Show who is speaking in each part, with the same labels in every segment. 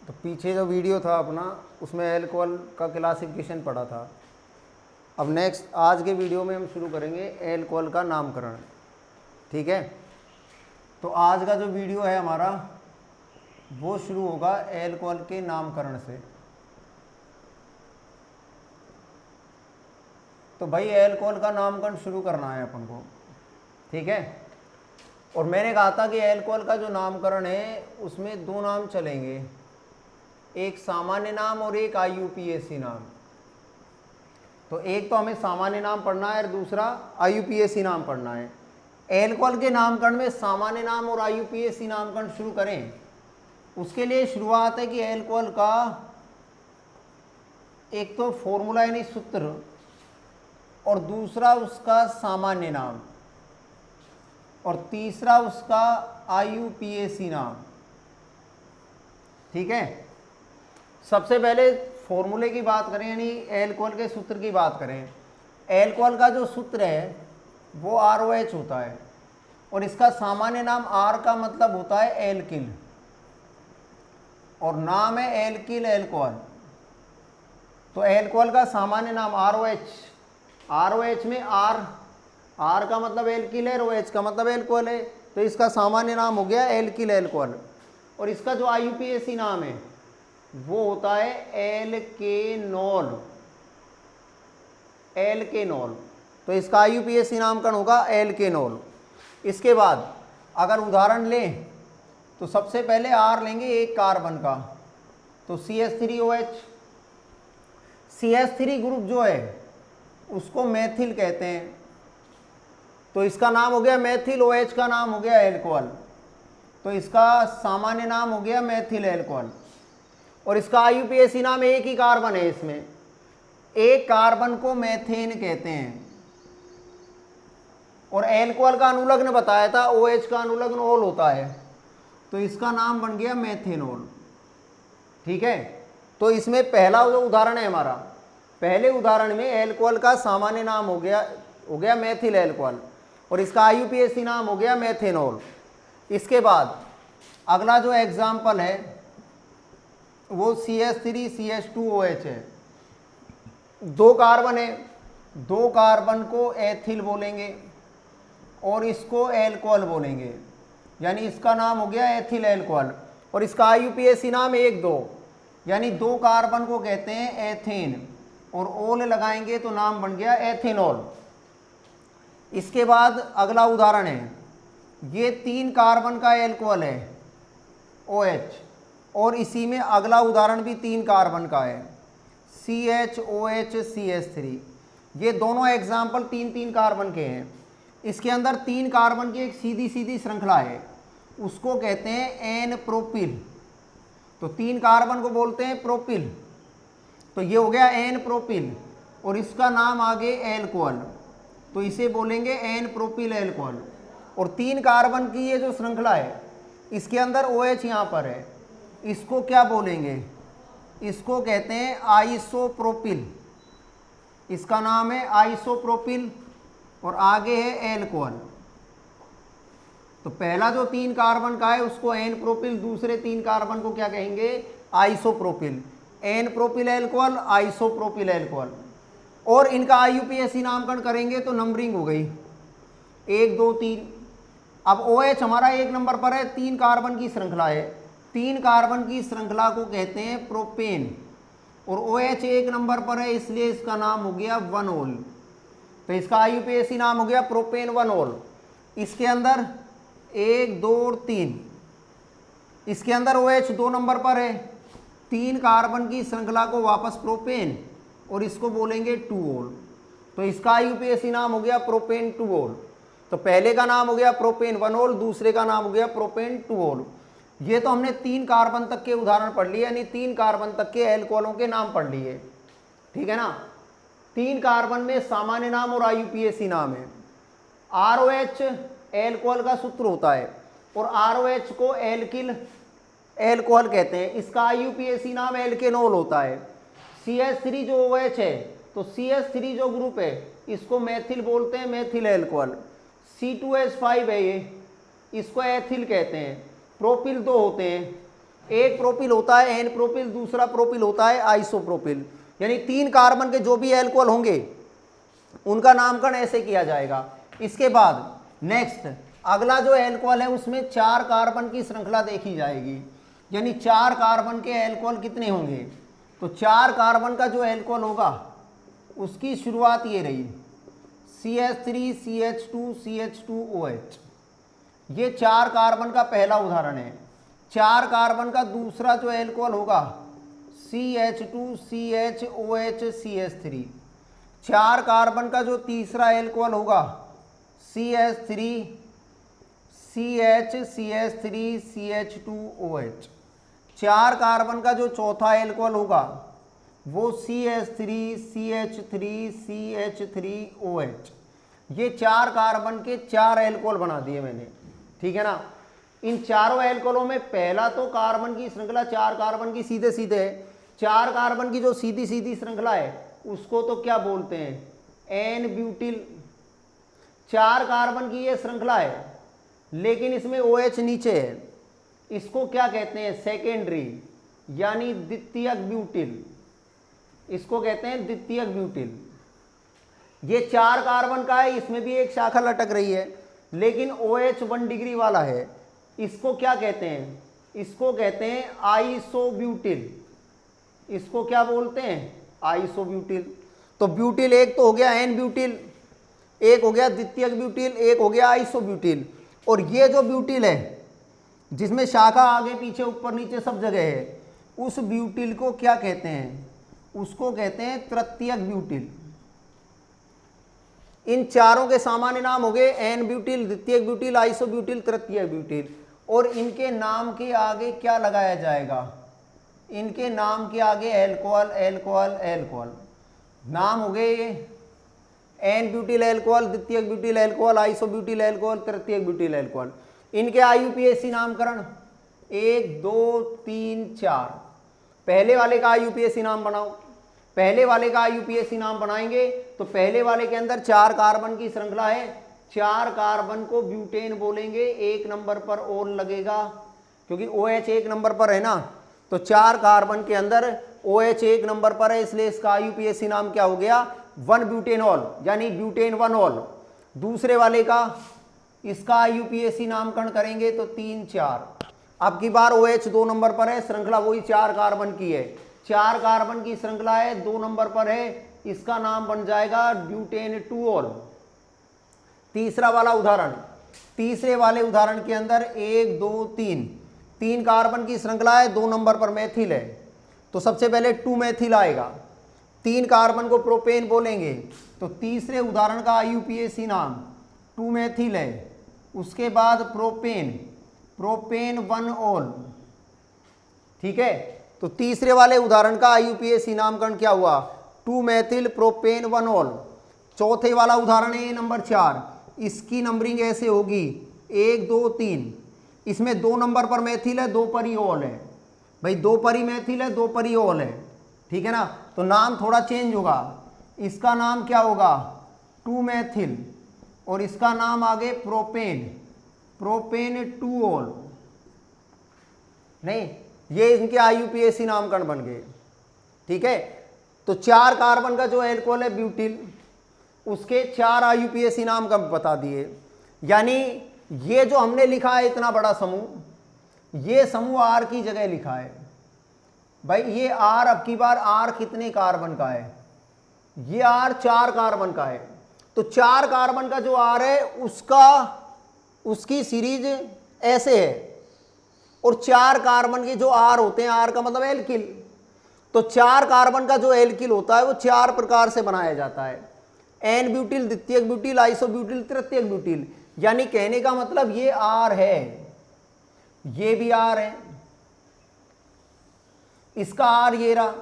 Speaker 1: तो पीछे जो वीडियो था अपना उसमें एल्कोहल का क्लासिफिकेशन पढ़ा था। अब नेक्स्ट आज के वीडियो में हम शुरू करेंगे एल्कोहल का नामकरण। ठीक है, तो आज का जो वीडियो है हमारा वो शुरू होगा एल्कोहल के नामकरण से। तो भाई एल्कोहल का नामकरण शुरू करना है अपन को। ठीक है, और मैंने कहा था कि एल्कोहल का जो नामकरण है उसमें दो नाम चलेंगे, एक सामान्य नाम और एक IUPAC नाम। तो एक तो हमें सामान्य नाम पढ़ना है और दूसरा IUPAC नाम पढ़ना है। एल्कोहल के नामकरण में सामान्य नाम और IUPAC नामकरण शुरू करें, उसके लिए शुरुआत है कि एल्कोहल का एक तो फॉर्मूला यानी सूत्र और दूसरा उसका सामान्य नाम और तीसरा उसका IUPAC नाम। ठीक है, सबसे पहले फॉर्मूले की बात करें यानी एल्कोहल के सूत्र की बात करें। एल्कोहल का जो सूत्र है वो ROH होता है और इसका सामान्य नाम R का मतलब होता है एल्किल और नाम है एल्किल एल्कोहल। तो एल्कोहल का सामान्य नाम ROH में R का मतलब एल्किल है, OH का मतलब एल्कोहल है, तो इसका सामान्य नाम हो गया एल्किल एल्कोहल। और इसका जो IUPAC नाम है वो होता है एल्केनॉल। तो इसका IUPAC नामकरण होगा एल्केनॉल। इसके बाद अगर उदाहरण लें तो सबसे पहले R लेंगे एक कार्बन का, तो CH3OH। CH3 ग्रुप जो है उसको मेथिल कहते हैं, तो इसका नाम हो गया मेथिल, OH का नाम हो गया एल्कोहल, तो इसका सामान्य नाम हो गया मेथिल एल्कोहल। और इसका IUPAC नाम एक ही कार्बन है, इसमें एक कार्बन को मेथेन कहते हैं। और एल्कोहल का अनुलग्न बताया था, OH का अनुलग्न ओल होता है, तो इसका नाम बन गया मेथेनॉल। ठीक है, तो इसमें पहला जो उदाहरण है हमारा, पहले उदाहरण में एल्कोहल का सामान्य नाम हो गया मेथिल एल्कोहल और इसका IUPAC नाम हो गया मेथेनॉल। इसके बाद अगला जो एग्जाम्पल है वो CH3CH2OH है। दो कार्बन है, दो कार्बन को एथिल बोलेंगे और इसको एल्कोहल बोलेंगे, यानी इसका नाम हो गया एथिल एल्कोहल। और इसका IUPAC नाम 1,2, यानी दो कार्बन को कहते हैं एथेन और ओल लगाएंगे तो नाम बन गया एथेनॉल। इसके बाद अगला उदाहरण है, ये 3 कार्बन का एल्कोहल है OH और इसी में अगला उदाहरण भी 3 कार्बन का है CHOH CH3। ये दोनों एग्जाम्पल 3-3 कार्बन के हैं। इसके अंदर 3 कार्बन की एक सीधी सीधी श्रृंखला है, उसको कहते हैं एन प्रोपिल। तो 3 कार्बन को बोलते हैं प्रोपिल, तो ये हो गया एन प्रोपिल और इसका नाम आगे एल्कोहल, तो इसे बोलेंगे एन प्रोपिल एल्कोहल। और 3 कार्बन की ये जो श्रृंखला है इसके अंदर OH यहाँ पर है, इसको क्या बोलेंगे, इसको कहते हैं आइसोप्रोपिल, इसका नाम है आइसोप्रोपिल और आगे है एल्कोहल। तो पहला जो 3 कार्बन का है उसको एन प्रोपिल, दूसरे 3 कार्बन को क्या कहेंगे isopropyl, n propyl alcohol, isopropyl alcohol. और इनका IUPAC नामकरण करेंगे तो नंबरिंग हो गई 1 2 3। अब OH हमारा 1 नंबर पर है, 3 कार्बन की श्रृंखला है, 3 कार्बन की श्रृंखला को कहते हैं प्रोपेन और OH 1 नंबर पर है, इसलिए इसका नाम हो गया 1-ओल। तो इसका IUPAC नाम हो गया प्रोपेन 1-ओल। इसके अंदर 1 2 और 3, इसके अंदर OH 2 नंबर पर है, 3 कार्बन की श्रृंखला को वापस प्रोपेन और इसको बोलेंगे 2-ओल, तो इसका IUPAC नाम हो गया प्रोपेन 2-ओल। तो पहले का नाम हो गया प्रोपेन 1-ओल, दूसरे का नाम हो गया प्रोपेन 2-ओल। ये तो हमने 3 कार्बन तक के उदाहरण पढ़ लिए, यानी 3 कार्बन तक के एल्कोहलों के नाम पढ़ लिए। ठीक है ना, 3 कार्बन में सामान्य नाम और IUPAC नाम है। ROH एल्कोहल का सूत्र होता है और ROH को एल्किल एल्कोहल कहते हैं, इसका IUPAC नाम एल्केनॉल होता है। CH3 जो OH है, तो CH3 जो ग्रुप है इसको मेथिल बोलते हैं, मेथिल एल्कोहल। C2H5 है ये, इसको एथिल कहते हैं। प्रोपिल 2 होते हैं, एक प्रोपिल होता है एन प्रोपिल, दूसरा प्रोपिल होता है आइसोप्रोपिल। यानी 3 कार्बन के जो भी एल्कोहल होंगे उनका नामकरण ऐसे किया जाएगा। इसके बाद नेक्स्ट अगला जो एल्कोहल है उसमें 4 कार्बन की श्रृंखला देखी जाएगी। यानी 4 कार्बन के एल्कोहल कितने होंगे, तो 4 कार्बन का जो एल्कोहल होगा उसकी शुरुआत ये रही, CH3 CH2 CH2OH। ये 4 कार्बन का पहला उदाहरण है। 4 कार्बन का दूसरा जो एल्कोहल होगा CH2 CHOH CH3। 4 कार्बन का जो तीसरा एल्कोहल होगा CH3 CH CH3 CH2OH। 4 carbon का जो चौथा एल्कोहल होगा वो CH3 CH3 CH3OH। ये 4 कार्बन के 4 एल्कोहल बना दिए मैंने, ठीक है ना। इन चारों एल्कोहलों में पहला तो कार्बन की श्रृंखला 4 कार्बन की सीधे सीधे है। 4 कार्बन की जो सीधी सीधी श्रृंखला है उसको तो क्या बोलते हैं, एन ब्यूटिल। 4 कार्बन की ये श्रृंखला है लेकिन इसमें OH नीचे है, इसको क्या कहते हैं, सेकेंडरी यानी द्वितीयक ब्यूटिल। इसको कहते हैं द्वितीयक ब्यूटिल। ये 4 कार्बन का है, इसमें भी एक शाखा लटक रही है लेकिन OH 1 डिग्री वाला है। इसको क्या कहते हैं, इसको कहते हैं आइसोब्यूटिल। इसको क्या बोलते हैं, आइसोब्यूटिल। तो ब्यूटिल एक तो हो गया एन ब्यूटिल, एक हो गया द्वितीयक ब्यूटिल, एक हो गया आइसोब्यूटिल। और ये जो ब्यूटिल है जिसमें शाखा आगे पीछे ऊपर नीचे सब जगह है, उस ब्यूटिल को क्या कहते हैं, उसको कहते हैं तृतीयक ब्यूटिल। इन चारों के सामान्य नाम हो गए एन ब्यूटिल, द्वितीयक ब्यूटिल, आइसोब्यूटिल, तृतीयक ब्यूटिल। और इनके नाम के आगे क्या लगाया जाएगा, इनके नाम के आगे एल्कोहल एल्कोहल एल्कोहल। नाम हो गए ये एन ब्यूटिल एल्कोहल, द्वितीयक ब्यूटिल एल्कोहल, आइसोब्यूटिल एल्कोहल, तृतीयक ब्यूटिल एल्कोहल। इनके IUPAC नामकरण 1 2 3 4। पहले वाले का IUPAC नाम बनाओ। पहले वाले का IUPAC नाम बनाएंगे तो पहले वाले के अंदर 4 कार्बन की श्रृंखला है। 4 कार्बन को ब्यूटेन बोलेंगे, 1 नंबर पर ओल लगेगा क्योंकि OH 1 नंबर पर है ना। तो 4 कार्बन के अंदर OH 1 नंबर पर है, इसलिए इसका IUPAC नाम क्या हो गया, 1 ब्यूटेनॉल यानी ब्यूटेन 1 ऑल। दूसरे वाले का इसका IUPAC नामकरण करेंगे तो 3 4। अब की बार OH 2 नंबर पर है, श्रृंखला वही 4 कार्बन की है। 4 कार्बन की श्रृंखला है, 2 नंबर पर है, इसका नाम बन जाएगा ब्यूटेन 2 ऑल। तीसरा वाला उदाहरण, तीसरे वाले उदाहरण के अंदर 1 2 3 कार्बन की श्रृंखला है, 2 नंबर पर मेथिल है। तो सबसे पहले 2 मेथिल आएगा, 3 कार्बन को प्रोपेन बोलेंगे। तो तीसरे उदाहरण का IUPAC नाम 2 मेथिल है। उसके बाद प्रोपेन 1 ऑल, ठीक है। तो तीसरे वाले उदाहरण का IUPAC नामकरण क्या हुआ, 2 मेथिल प्रोपेन 1 ऑल। चौथे वाला उदाहरण है नंबर 4, इसकी नंबरिंग ऐसे होगी 1 2 3। इसमें 2 नंबर पर मेथिल है, 2 पर ही ऑल है। भाई 2 पर ही मेथिल है, 2 पर ही ऑल है, ठीक है ना। तो नाम थोड़ा चेंज होगा, इसका नाम क्या होगा 2 मेथिल और इसका नाम आगे प्रोपेन 2 ऑल। नहीं, ये इनके IUPAC नामकरण बन गए, ठीक है। तो 4 कार्बन का जो एल्कोहल है ब्यूटिल, उसके 4 IUPAC नाम का बता दिए। यानी ये जो हमने लिखा है इतना बड़ा समूह, ये समूह R की जगह लिखा है। भाई ये R, अब की बार R कितने कार्बन का है, ये R 4 कार्बन का है। तो 4 कार्बन का जो R है उसकी सीरीज ऐसे है। और 4 कार्बन के जो R होते हैं, R का मतलब एल्किल, तो 4 कार्बन का जो एल्किल होता है वो 4 प्रकार से बनाया जाता है, एन ब्यूटिल, द्वितीयक ब्यूटिल, आइसोब्यूटिल, तृतीयक ब्यूटिल। यानी कहने का मतलब ये R है, ये भी R है, इसका R ये रहा,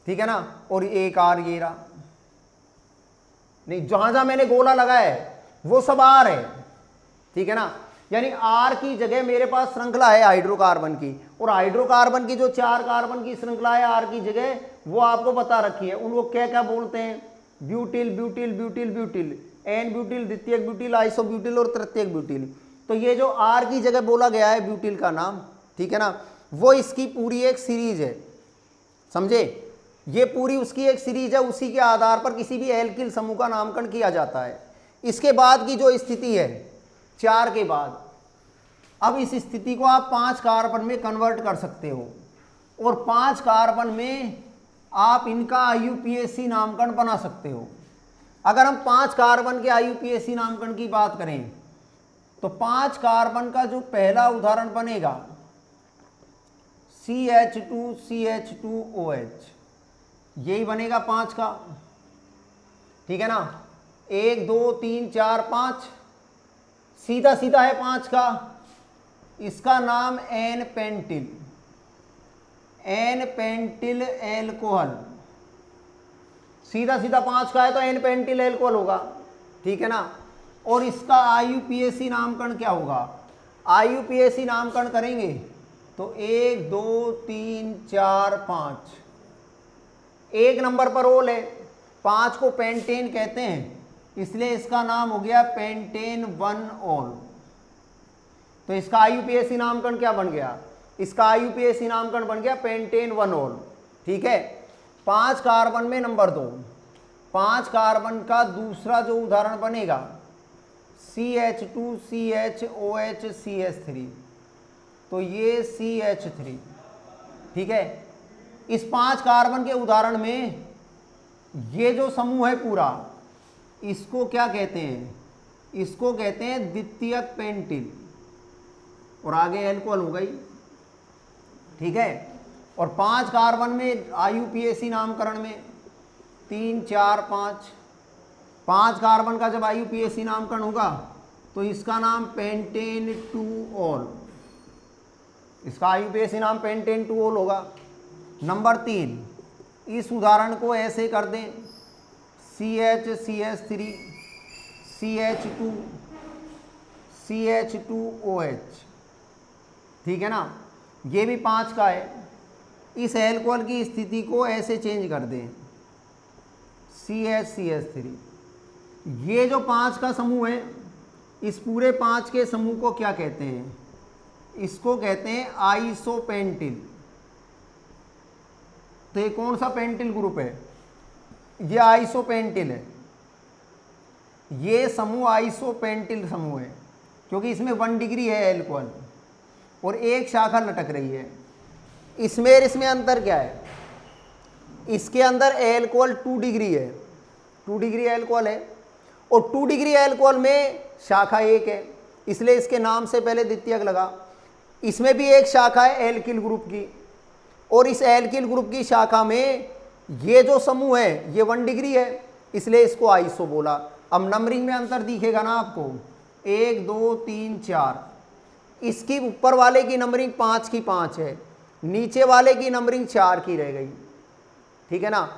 Speaker 1: ठीक है ना, और एक R ये रहा। नहीं, जहां जहां मैंने गोला लगाया है वो सब R है, ठीक है ना। यानी R की जगह मेरे पास श्रृंखला है हाइड्रोकार्बन की, और हाइड्रोकार्बन की जो 4 कार्बन की श्रृंखला है R की जगह, वो आपको बता रखी है। उनको क्या क्या बोलते हैं, butyl butyl butyl butyl, n butyl, द्वितीयक ब्यूटिल, आइसोब्यूटिल और तृतीयक ब्यूटिल। तो ये जो R की जगह बोला गया है ब्यूटिल का नाम, ठीक है ना, वो इसकी पूरी एक सीरीज है, समझे, ये पूरी उसकी एक सीरीज है, उसी के आधार पर किसी भी एल्किल समूह का नामकरण किया जाता है। इसके बाद की जो स्थिति है 4 के बाद, अब इस स्थिति को आप 5 कार्बन में कन्वर्ट कर सकते हो और 5 कार्बन में आप इनका IUPAC नामकरण बना सकते हो। अगर हम 5 कार्बन के IUPAC नामकरण की बात करें तो 5 कार्बन का जो पहला उदाहरण बनेगा CH2CH2OH, यही बनेगा 5 का, ठीक है ना, 1 2 3 4 5, सीधा सीधा है 5 का, इसका नाम एन पेंटिल एल्कोहल, सीधा सीधा 5 का है तो एन पेंटिल एल्कोहल होगा, ठीक है ना। और इसका IUPAC नामकरण क्या होगा, IUPAC नामकरण करेंगे तो 1 2 3 4 5, 1 नंबर पर ओल है, 5 को पेंटेन कहते हैं, इसलिए इसका नाम हो गया पेंटेन 1 ओल। तो इसका IUPAC नामकरण क्या बन गया, इसका IUPAC नामकरण बन गया पेंटेन 1 ओल, ठीक है। 5 कार्बन में नंबर 2, 5 कार्बन का दूसरा जो उदाहरण बनेगा CH2CHOHCH3, तो ये CH3, ठीक है। इस 5 कार्बन के उदाहरण में ये जो समूह है पूरा, इसको क्या कहते हैं, इसको कहते हैं द्वितीयक पेंटिल, और आगे एल्कोहल हो गई, ठीक है। और 5 कार्बन में IUPAC नामकरण में 3 4 5 कार्बन का जब IUPAC नामकरण होगा तो इसका नाम पेंटेन 2 ओल, इसका IUPAC नाम पेंटेन 2 ओल होगा। नंबर 3, इस उदाहरण को ऐसे कर दें CH3 CH2 CH2OH, ठीक है ना, ये भी 5 का है। इस एल्कोहल की स्थिति को ऐसे चेंज कर दें CH3, ये जो 5 का समूह है, इस पूरे 5 के समूह को क्या कहते हैं, इसको कहते हैं आइसोपेंटिल। तो ये कौन सा पेंटिल ग्रुप है, ये आइसोपेंटिल है, ये समूह आइसोपेंटिल समूह है, क्योंकि इसमें 1 डिग्री है एल्कोहल और एक शाखा लटक रही है। इसमें और इसमें अंतर क्या है, इसके अंदर एल्कोहल 2 डिग्री है, 2 डिग्री एल्कोहल है, और 2 डिग्री एल्कोहल में शाखा 1 है, इसलिए इसके नाम से पहले द्वितीयक लगा। इसमें भी एक शाखा है एल्किल ग्रुप की, और इस एल्किल ग्रुप की शाखा में ये जो समूह है ये 1 डिग्री है, इसलिए इसको आइसो बोला। अब नंबरिंग में अंतर दिखेगा ना आपको, 1 2 3 4, इसकी ऊपर वाले की नंबरिंग 5 की 5 है, नीचे वाले की नंबरिंग 4 की रह गई, ठीक है ना।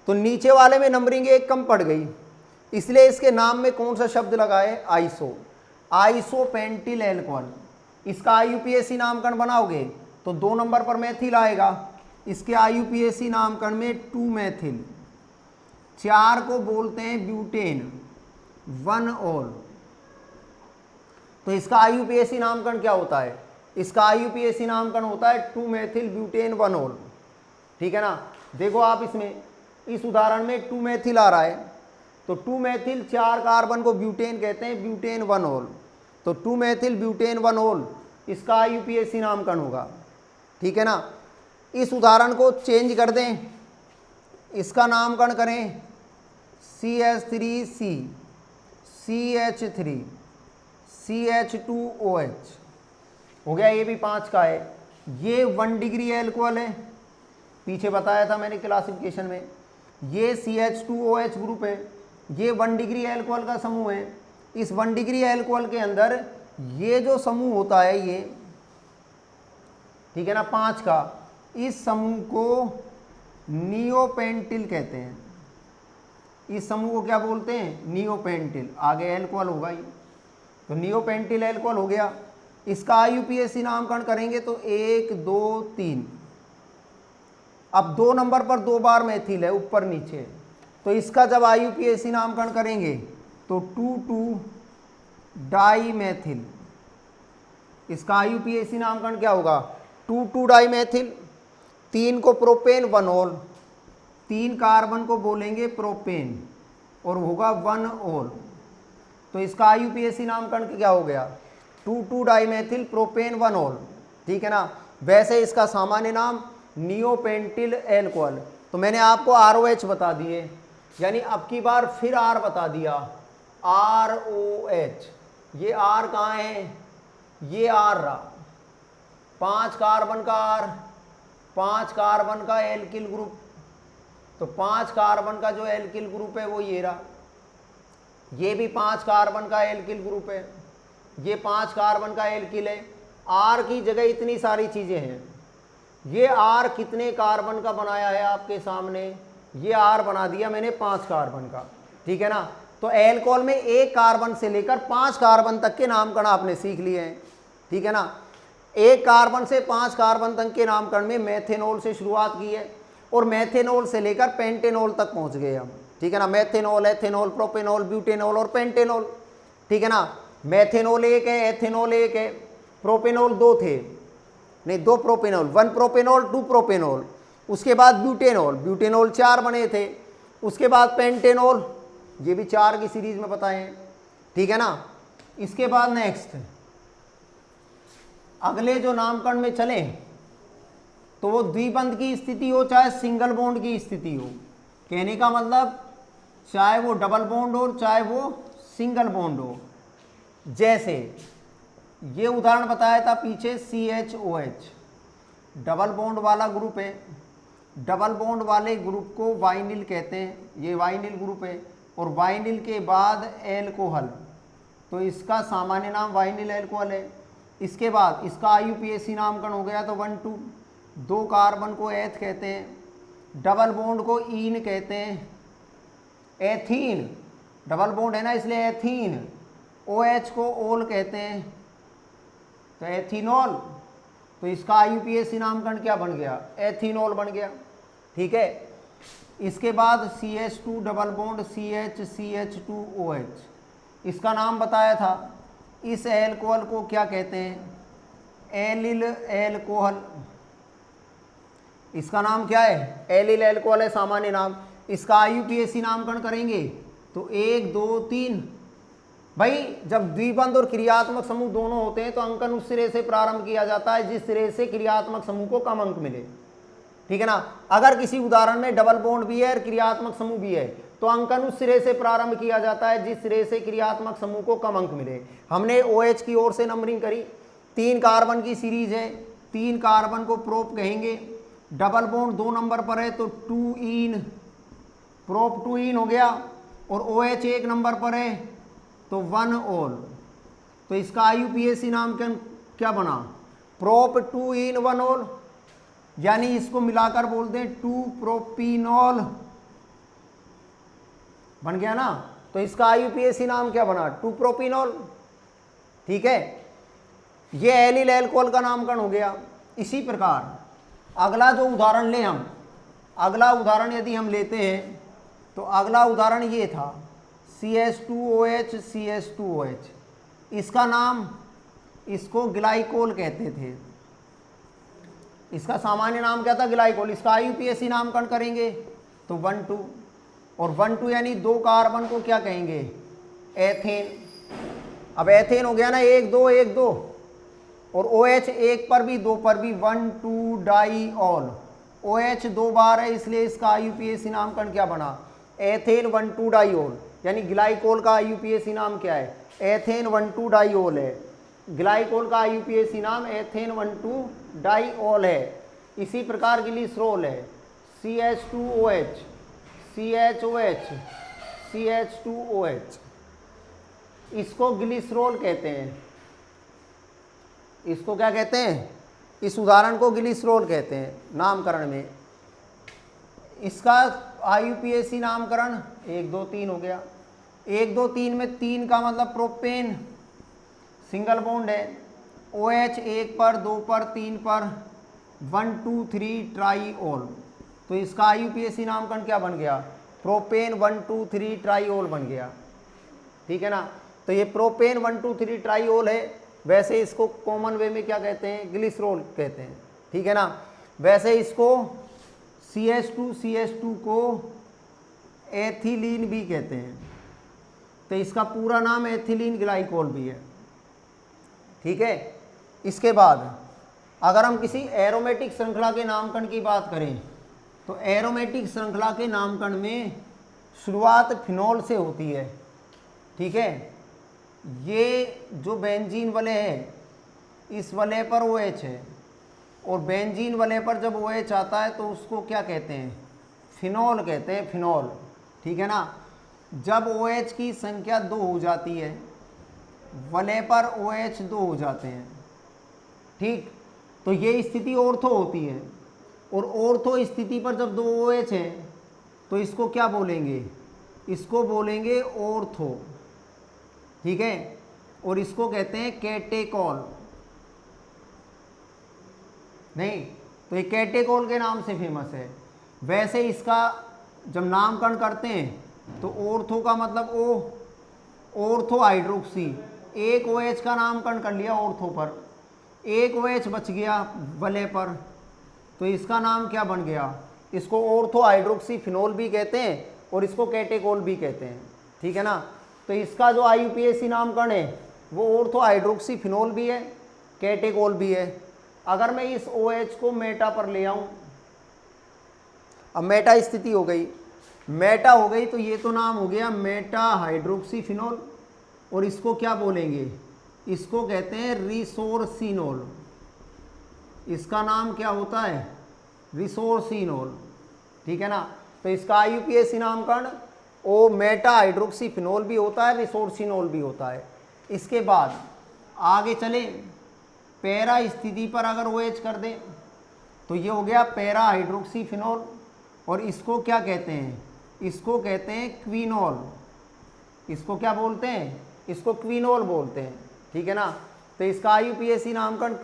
Speaker 1: तो नीचे वाले में नंबरिंग 1 कम पड़ गई, इसलिए इसके नाम में कौन सा शब्द लगा है, आइसो, आइसोपेंटिल एल्कोहल। इसका IUPAC नामकरण बनाओगे तो 2 नंबर पर मेथिल आएगा, इसके IUPAC नामकरण में 2 मेथिल, 4 को बोलते हैं ब्यूटेन 1 ओल। तो इसका IUPAC नामकरण क्या होता है, इसका IUPAC नामकरण होता है 2 मेथिल ब्यूटेन 1 ओल, ठीक है ना। देखो आप इसमें, इस उदाहरण में 2 मेथिल आ रहा है, तो 2 मेथिल 4 कार्बन को ब्यूटेन कहते हैं, ब्यूटेन 1 ओल, तो 2 मेथिल ब्यूटेन 1 ओल इसका IUPAC नामकरण होगा, ठीक है ना। इस उदाहरण को चेंज कर दें, इसका नामकरण करें CH3C CH3 CH2OH, हो गया, ये भी 5 का है। ये 1 डिग्री एल्कोहल है, पीछे बताया था मैंने क्लासिफिकेशन में, ये CH2OH ग्रुप है, ये 1 डिग्री एल्कोहल का समूह है। इस 1 डिग्री एल्कोहल के अंदर ये जो समूह होता है ये, ठीक है ना, 5 का, इस समूह को नियोपेंटिल कहते हैं। इस समूह को क्या बोलते हैं, नियोपेंटिल, आगे एल्कोहल होगा ये, तो नियोपेंटिल एल्कोहल हो गया। इसका IUPAC नामकरण करेंगे तो 1 2 3, अब 2 नंबर पर 2 बार मेथिल है ऊपर नीचे, तो इसका जब IUPAC नामकरण करेंगे तो 2 डाई मेथिल, इसका IUPAC नामकरण क्या होगा, 2,2 डाइमेथिल, 3 को प्रोपेन 1 ओल, 3 कार्बन को बोलेंगे प्रोपेन और होगा 1 ओल। तो इसका आईयूपीएसी नामकरण क्या हो गया? 2,2 डाइमेथिल प्रोपेन 1 ओल, ठीक है ना। वैसे इसका सामान्य नाम नियोपेंटिल एल्कोहल। तो मैंने आपको ROH बता दिए, यानी अब की बार फिर R बता दिया, ROH। ये R कहाँ है? ये R रहा, 5 कार्बन का R, 5 कार्बन का एल्किल ग्रुप। तो 5 कार्बन का जो एल्किल ग्रुप है वो ये रहा, ये भी 5 कार्बन का एल्किल ग्रुप है, ये 5 कार्बन का एल्किल है। R की जगह इतनी सारी चीज़ें हैं। ये R कितने कार्बन का बनाया है आपके सामने? ये R बना दिया मैंने 5 कार्बन का, ठीक है ना। तो एल्कोहल में 1 कार्बन से लेकर 5 कार्बन तक के नामकरण आपने सीख लिए हैं, ठीक है ना। 1 कार्बन से 5 कार्बन तक के नामकरण में मेथेनॉल से शुरुआत की है और मेथेनॉल से लेकर पेंटेनॉल तक पहुंच गए हम, ठीक है ना। मेथेनॉल, एथेनॉल, प्रोपेनॉल, ब्यूटेनॉल और पेंटेनॉल, ठीक है ना। मेथेनॉल 1 है, एथेनॉल 1 है, प्रोपेनॉल 2 थे, नहीं 2 प्रोपेनॉल, 1 प्रोपेनॉल 2 प्रोपेनॉल। उसके बाद ब्यूटेनॉल, ब्यूटेनॉल 4 बने थे। उसके बाद पेंटेनॉल, ये भी 4 की सीरीज में बताए हैं, ठीक है ना। इसके बाद नेक्स्ट अगले जो नामकरण में चले तो वो द्विबंध की स्थिति हो चाहे सिंगल बॉन्ड की स्थिति हो, कहने का मतलब चाहे वो डबल बॉन्ड हो चाहे वो सिंगल बॉन्ड हो। जैसे ये उदाहरण बताया था पीछे, CHOH डबल बॉन्ड वाला ग्रुप है, डबल बॉन्ड वाले ग्रुप को वाइनिल कहते हैं, ये वाइनिल ग्रुप है। और वाइनिल के बाद एल्कोहल, तो इसका सामान्य नाम वाइनिल एल्कोहल है। इसके बाद इसका आईयूपीएसी नामकरण हो गया, तो 1 2, 2 कार्बन को एथ कहते हैं, डबल बॉन्ड को ईन कहते हैं, एथीन, डबल बॉन्ड है ना इसलिए एथीन। OH को ओल कहते हैं, तो एथीनॉल। तो इसका आईयूपीएसी नामकरण क्या बन गया? एथीनॉल बन गया, ठीक है। इसके बाद CH2 डबल बॉन्ड CH2OH, इसका नाम बताया था। इस एल्कोहल को क्या कहते हैं? Allyl alcohol. इसका नाम क्या है? एलिल एल्कोहल है सामान्य नाम। इसका आईयूपीएसी नामकरण करेंगे तो 1 2 3। भाई जब द्विबंध और क्रियात्मक समूह दोनों होते हैं तो अंकन उस सिरे से प्रारंभ किया जाता है जिस सिरे से क्रियात्मक समूह को कम अंक मिले, ठीक है ना। अगर किसी उदाहरण में डबल बॉन्ड भी है और क्रियात्मक समूह भी है तो अंकन उस सिरे से प्रारंभ किया जाता है जिस सिरे से क्रियात्मक समूह को कम अंक मिले। हमने OH की ओर से नंबरिंग करी, 3 कार्बन की सीरीज है, 3 कार्बन को प्रोप कहेंगे, डबल बॉन्ड 2 नंबर पर है तो 2 इन, प्रोप 2 इन हो गया। और OH 1 नंबर पर है तो 1 ओल। तो इसका आईयूपीएसी नामकरण क्या बना? प्रोप 2 इन 1 ओल, यानी इसको मिलाकर बोलते हैं 2 प्रोपीनॉल बन गया ना। तो इसका आईयूपीएसी नाम क्या बना? 2 प्रोपीनॉल, ठीक है। ये एलिल एल्कोहल का नामकरण हो गया। इसी प्रकार अगला जो उदाहरण लें हम, अगला उदाहरण यदि हम लेते हैं तो अगला उदाहरण ये था CH2OH CH2OH। इसका नाम, इसको ग्लाइकोल कहते थे, इसका सामान्य नाम क्या था? ग्लाइकोल। इसका आईयूपीएसी नामकरण करेंगे तो 1 2, और 1 2 यानी 2 कार्बन को क्या कहेंगे? एथेन। अब एथेन हो गया ना, 1 2 1 2, और OH 1 पर भी 2 पर भी 1 2 डाईऑल। OH 2 बार है इसलिए इसका आईयूपीएसी नामकरण क्या बना? Ethane 1 2 diol. यानी ग्लाइकोल का आईयूपीएसी नाम क्या है? एथेन 1 2 डाईऑल है। ग्लाइकोल का आईयूपीएसी नाम एथेन 1 2 डाईऑल है। इसी प्रकार ग्लिसरॉल है CH2OH CHOH CH2OH, इसको ग्लिसरॉल कहते हैं। इसको क्या कहते हैं? इस उदाहरण को ग्लिसरॉल कहते हैं नामकरण में। इसका आईयूपीएसी नामकरण 1 2 3 हो गया। 1 2 3 में 3 का मतलब प्रोपेन, सिंगल बॉन्ड है। OH 1 पर 2 पर 3 पर 1 2 3 ट्राईऑल। तो इसका आईयूपीएसी नामकरण क्या बन गया? प्रोपेन 1 2 3 ट्राईऑल बन गया, ठीक है ना। तो ये प्रोपेन 1 2 3 ट्राईऑल है। वैसे इसको कॉमन वे में क्या कहते हैं? ग्लिसरॉल कहते हैं, ठीक है ना। वैसे इसको CH2 को एथिलीन भी कहते हैं, तो इसका पूरा नाम एथिलीन ग्लाइकोल भी है, ठीक है। इसके बाद अगर हम किसी एरोमेटिक श्रृंखला के नामकरण की बात करें तो एरोमेटिक श्रृंखला के नामकरण में शुरुआत फिनोल से होती है, ठीक है। ये जो बेंजीन वलय है इस वलय पर OH है और बेंजीन वलय पर जब OH आता है तो उसको क्या कहते हैं, फिनोल कहते हैं, फिनोल, ठीक है ना। जब OH की संख्या 2 हो जाती है, वलय पर OH 2 हो जाते हैं, ठीक, तो ये स्थिति ऑर्थो होती है। और ऑर्थो स्थिति पर जब 2 OH है तो इसको क्या बोलेंगे, इसको बोलेंगे ऑर्थो, ठीक है। और इसको कहते हैं कैटेकॉल, नहीं तो ये कैटेकॉल के नाम से फेमस है। वैसे इसका जब नामकरण करते हैं तो ऑर्थो का मतलब ऑर्थो हाइड्रोक्सी, एक OH का नामकरण कर लिया ऑर्थो पर, एक OH बच गया वलय पर, तो इसका नाम क्या बन गया, इसको ऑर्थो हाइड्रोक्सी फिनोल भी कहते हैं और इसको कैटेकॉल भी कहते हैं, ठीक है ना। तो इसका जो IUPAC नामकरण है वो ऑर्थो हाइड्रोक्सी फिनोल भी है, कैटेकॉल भी है। अगर मैं इस OH को मेटा पर ले आऊं, अब मेटा स्थिति हो गई, मेटा हो गई तो ये तो नाम हो गया मेटा हाइड्रोक्सी फिनोल, और इसको क्या बोलेंगे, इसको कहते हैं रिसोर्सिनोल। इसका नाम क्या होता है, रिसोर्सिनोल, ठीक है ना। तो इसका IUPAC नामकरण ओ मेटा हाइड्रोक्सी फिनोल भी होता है, रिसोर्सिनोल भी होता है। इसके बाद आगे चले, पैरा स्थिति पर अगर OH कर दें तो ये हो गया पैरा हाइड्रोक्सी फिनोल, और इसको क्या कहते हैं, इसको कहते हैं क्विनोल। इसको क्या बोलते हैं, इसको क्विनोल बोलते हैं, ठीक है ना। तो इसका IUPAC नामकरण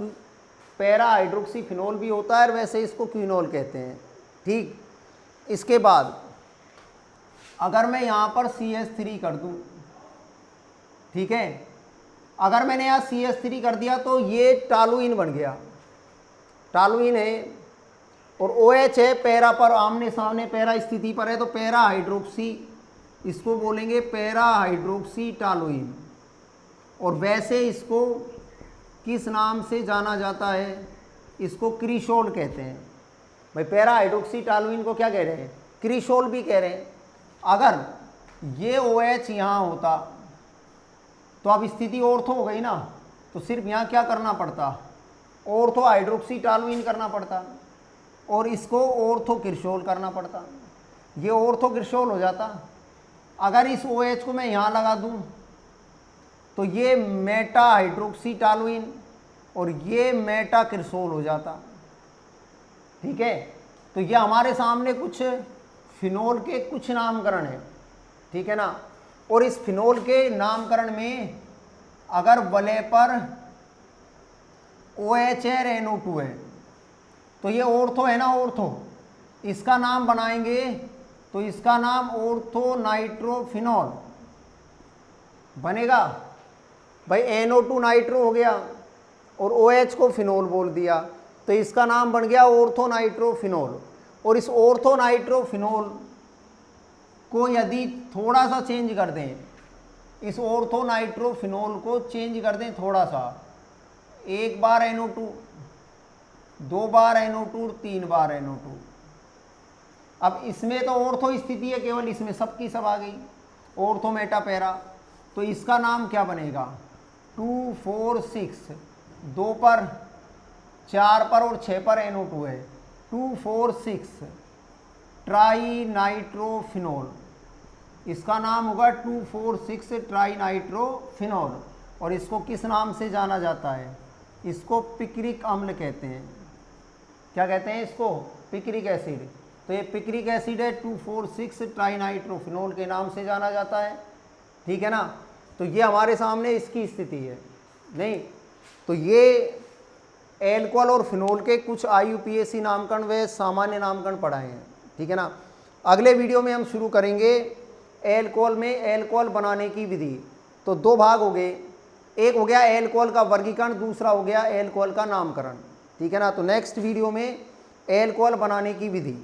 Speaker 1: पैरा हाइड्रोक्सी फिनोल भी होता है और वैसे इसको क्विनोल कहते हैं, ठीक। इसके बाद अगर मैं यहाँ पर CH3 कर दूँ, ठीक है, अगर मैंने यहाँ CH3 कर दिया तो ये टालुइन बन गया, टालुइन है, और OH है पैरा पर, आमने सामने पैरा स्थिति पर है, तो पैरा हाइड्रोक्सी, इसको बोलेंगे पैरा हाइड्रोक्सी टालुइन। और वैसे इसको किस नाम से जाना जाता है, इसको क्रिसोल कहते हैं। भाई पैरा हाइड्रोक्सी टालुइन को क्या कह रहे हैं, क्रिसोल भी कह रहे हैं। अगर ये OH यहाँ होता तो अब स्थिति ऑर्थो हो गई ना, तो सिर्फ यहाँ क्या करना पड़ता, ऑर्थो हाइड्रोक्सी टालुइन करना पड़ता और इसको ऑर्थो क्रिसोल करना पड़ता, ये ऑर्थो क्रिसोल हो जाता। अगर इस OH को मैं यहाँ लगा दूँ तो ये मेटा हाइड्रोक्सी टालुइन और ये मेटा क्रिसोल हो जाता, ठीक है। तो ये हमारे सामने कुछ फिनोल के कुछ नामकरण है, ठीक है ना। और इस फिनोल के नामकरण में अगर वलय पर OH है, NO2 है, तो ये ऑर्थो है ना, ऑर्थो, इसका नाम बनाएंगे तो इसका नाम ऑर्थो नाइट्रोफिनोल बनेगा। भाई NO2 नाइट्रो हो गया और OH को फिनोल बोल दिया, तो इसका नाम बन गया ऑर्थो नाइट्रोफिनोल। और इस ऑर्थो नाइट्रोफिनोल को यदि थोड़ा सा चेंज कर दें, इस ऑर्थो नाइट्रोफिनोल को चेंज कर दें थोड़ा सा, एक बार NO2, दो बार NO2, तीन बार NO2, अब इसमें तो ऑर्थो स्थिति है केवल, इसमें सबकी सब आ गई, ऑर्थो मेटा पैरा, तो इसका नाम क्या बनेगा, 2 4 6, 2 पर 4 पर और 6 पर NO2 है, 2 4 6 ट्राई नाइट्रोफिनोल, इसका नाम होगा 2 4 6 ट्राई नाइट्रोफिनोल। और इसको किस नाम से जाना जाता है, इसको पिक्रिक अम्ल कहते हैं। क्या कहते हैं इसको, पिक्रिक एसिड। तो ये पिक्रिक एसिड है, 2 4 6 ट्राई नाइट्रोफिनोल के नाम से जाना जाता है, ठीक है ना। तो ये हमारे सामने इसकी स्थिति है, नहीं तो ये एल्कोहल और फिनोल के कुछ IUPAC नामकरण व सामान्य नामकरण पढ़ाए हैं, ठीक है ना। अगले वीडियो में हम शुरू करेंगे एल्कोहल में एल्कोहल बनाने की विधि। तो दो भाग हो गए, एक हो गया एल्कोहल का वर्गीकरण, दूसरा हो गया एल्कोहल का नामकरण। ठीक है ना। तो नेक्स्ट वीडियो में एल्कोहल बनाने की विधि